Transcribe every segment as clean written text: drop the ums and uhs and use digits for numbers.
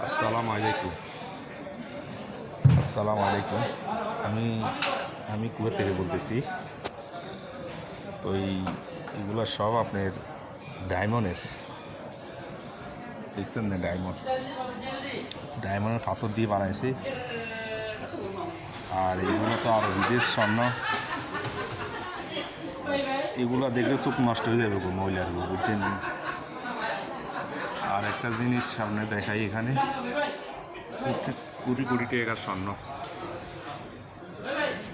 আসসালামু আলাইকুম। আসসালামু আলাইকুম। আমি আমি কুয়েত থেকে বলতেছি। তো এইগুলো সব আপনার ডায়মন্ডের, দেখছেন না? ডায়মন্ডের পাথর দিয়ে বানাইছি। আর এগুলো তো আরও বিদেশ স্বর্ণ। এগুলো দেখলে চোখ নষ্ট হয়ে যাবে মহিলার, বুঝছেন? আর একটা জিনিস সামনে দেখাই, এখানে কোটি কোটি টাকার স্বর্ণ,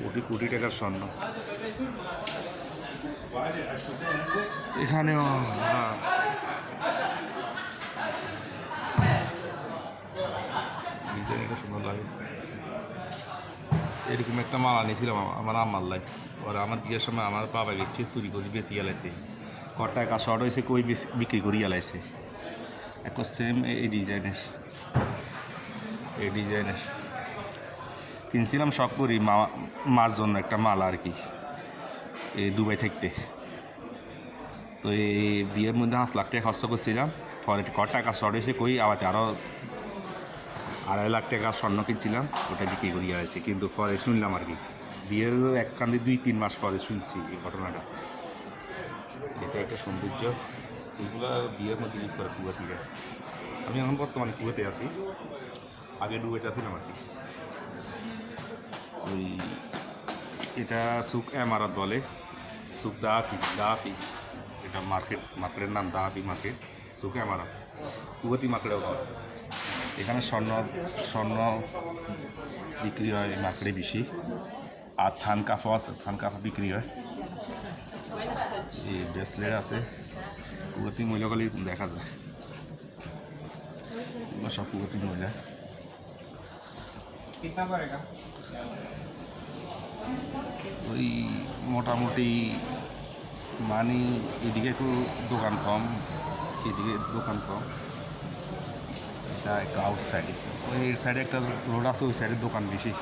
কোটি কোটি টাকার স্বর্ণ এখানেও। ডিজাইন এটা সুন্দর লাগে। এরকম একটা মালা নিয়েছিলাম আমার আম্মার লাই। ওরা আমার বিয়ের সময় আমার বাবা গেছে চুরি করে বেশি গেলাইছে, টাকা শর্ট হয়েছে, কই বিক্রি করে গেলাইছে। একটা সেম এই ডিজাইনের কিনছিলাম শখ করি মার জন্য একটা মালা আর কি, এই দুবাই থাকতে। তো এই বিয়ের মধ্যে 5 লাখ টাকা খরচ করছিলাম। পরে টাকা শর্ট হয়েছে, কই আবার আরও 2.5 লাখ টাকা স্বর্ণ কিনছিলাম, ওটা বিক্রি করে গেছে। কিন্তু পরে শুনলাম আর কি, বিয়ের এক কান্দে 2-3 মাস পরে শুনছি এই ঘটনাটা। এটা একটা সৌন্দর্য। এইগুলো বিয়ের মধ্যে ইউজ করে কুয়েতিরা। আমি এখন বর্তমানে কুয়েতে আছি, আগে ডুবেতে আছিলাম আর কি। ওই এটা সুক এমারত বলে, সুক দাহাফি। এটা মার্কেটের নাম দাহাফি মার্কেট, সুক এমারত, কুয়েতি মার্কেটেও হয়। এখানে স্বর্ণ বিক্রি হয় মার্কেটে বেশি। আর থান কাফা আছে, থান কাফা বিক্রি হয়। এই ব্রেসলেট আছে, কুয়েতি মহিলাগুলি দেখা যায়, সব কুয়েতি মহিলা। ওই মোটামুটি মানে এদিকে একটু দোকান কম, এদিকে দোকান কম। এটা একটু আউটসাইডে, ওই সাইডে একটা রোড আছে, ওই সাইডে দোকান বেশি।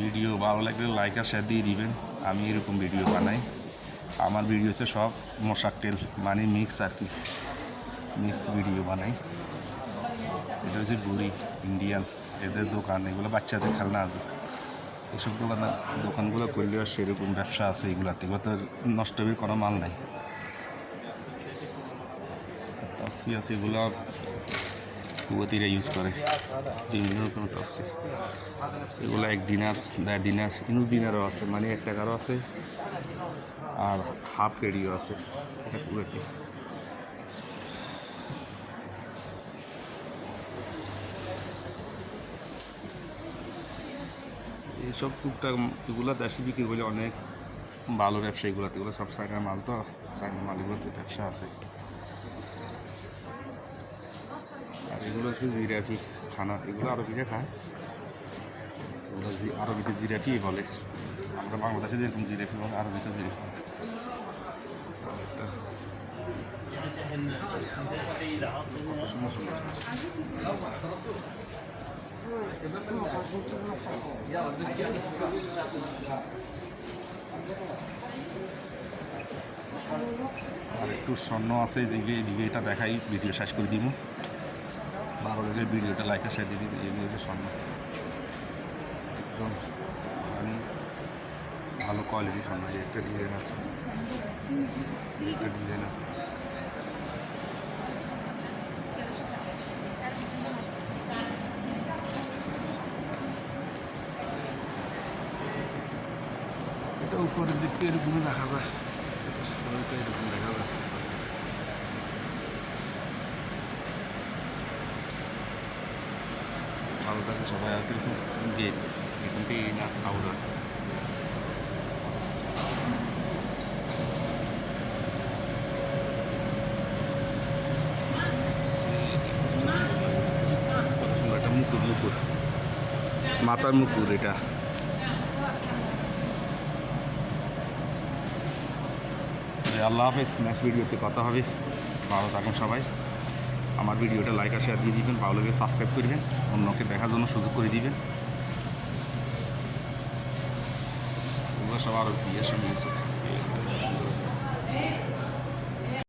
ভিডিও ভালো লাগলে লাইক আর শেয়ার দিয়ে দিবেন। আমি এরকম ভিডিও বানাই। আমার ভিডিও হচ্ছে সব মোশাকটেল মানে মিক্স আর কি, মিক্স ভিডিও বানাই। এটা হচ্ছে বুড়ি ইন্ডিয়ান, এদের দোকান, এগুলো বাচ্চাদের খেলনা আছে। এসব দোকানগুলো করলেও সেরকম ব্যবসা আছে এগুলাতে, এগুলো তো নষ্ট হয়ে কোনো মাল নাই। তাসি আছে, এগুলো কুয়েতিরা ইউজ করে বিভিন্ন রকম তাসি। এগুলো 1 দিনার 1.5 দিনার, 9 দিনারও আছে, মানে 1 টাকারও আছে, আর হাফ কেডিও আছে। এটা কুয়েতি। এইসব টুকটাক এগুলো দেশে বিক্রি করলে অনেক ভালো ব্যবসা। এগুলোতে, এগুলো সব চাইনার মাল, তো চাইনার মাল, এগুলোতে ব্যবসা আছে। আর এগুলো হচ্ছে জিরাফি খানা, এগুলো আরবিরা খায়। এগুলো আরবিতে জিরাফি বলে, আমরা বাংলাদেশে যেরকম জিরাফি বলে, আরবিতে জিরাফি। সুন্দর সুন্দর আর একটু স্বর্ণ আছে এদিকে এটা দেখাই, ভিডিও শেষ করে দিব। ভালো লাগলে ভিডিওটা লাইক আর শেয়ার দিয়ে দিন। এগুলো হচ্ছে স্বর্ণ, একদম মানে ভালো কোয়ালিটি স্বর্ণ। একটা ডিজাইন আছে, এটা উপরের দিকটা এরকমই দেখা যায়, এটা শরীরটা এরকম দেখা যায়। ভালো থাকে সবাই। আর কিছু গেট এখান থেকে না খাওয়া একটা মুকুর, মাথার মুকুর। এটা আল্লাহ হাফেজ। নেক্সট ভিডিওতে কথা হবে। ভালো থাকুন সবাই। আমার ভিডিওটা লাইক আর শেয়ার দিয়ে দিবেন, ভালো লাগে সাবস্ক্রাইব করবেন, অন্যকে দেখার জন্য সুযোগ করে দিবেন। এগুলো সব আরও বিয়ের সামনে আছে।